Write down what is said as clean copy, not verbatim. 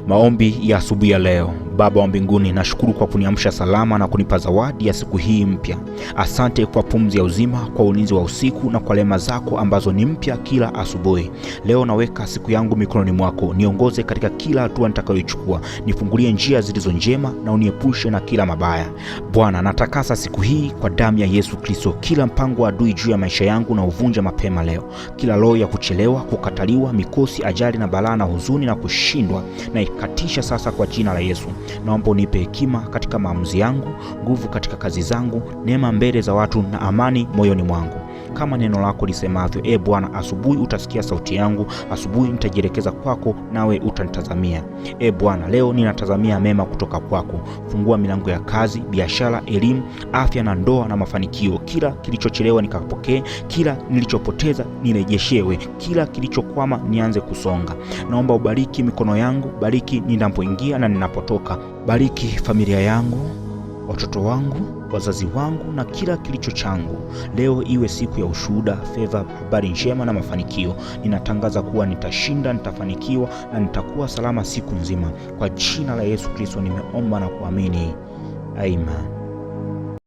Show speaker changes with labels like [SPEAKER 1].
[SPEAKER 1] Maombi ya asubuhi ya leo. Baba wa mbinguni, nashukuru kwa kuniamsha salama na kunipa zawadi ya siku hii mpya. Asante kwa pumzi ya uzima, kwa ulinzi wa usiku na kwa rehema zako ambazo ni mpya kila asubuhi. Leo naweka siku yangu mikononi mwako. Niongoze katika kila hatua nitakayoichukua. Nifungulie njia zilizo njema na uniepushe na kila mabaya. Bwana, natakasa siku hii kwa damu ya Yesu Kristo. Kila mpango wa adui juu ya maisha yangu na uvunja mapema leo. Kila roho ya kuchelewa, kukataliwa, mikosi, ajali na balaa na huzuni na kushindwa na ikatisha sasa kwa jina la Yesu. Naomba unipe hekima katika maamuzi yangu, nguvu katika kazi zangu, neema mbele za watu na amani moyoni mwangu. Kama neno lako lisemavyo, Bwana, asubuhi utasikia sauti yangu, asubuhi nitajielekeza kwako nawe utanitazamia. Bwana, leo ninatazamia mema kutoka kwako. Fungua milango ya kazi, biashara, elimu, afya na ndoa na mafanikio. Kila kilichochelewa nikapokee, kila nilichopoteza nirejeshewe, kila kilichokwama nianze kusonga. Naomba ubariki mikono yangu, bariki ninapoingia na ninapotoka. Bariki familia yangu, watoto wangu, wazazi wangu na kila kilicho changu. Leo iwe siku ya ushuhuda, fedha, habari njema na mafanikio. Ninatangaza kuwa nitashinda, nitafanikiwa na nitakuwa salama siku nzima. Kwa jina la Yesu Kristo nimeomba na kuamini. Amen.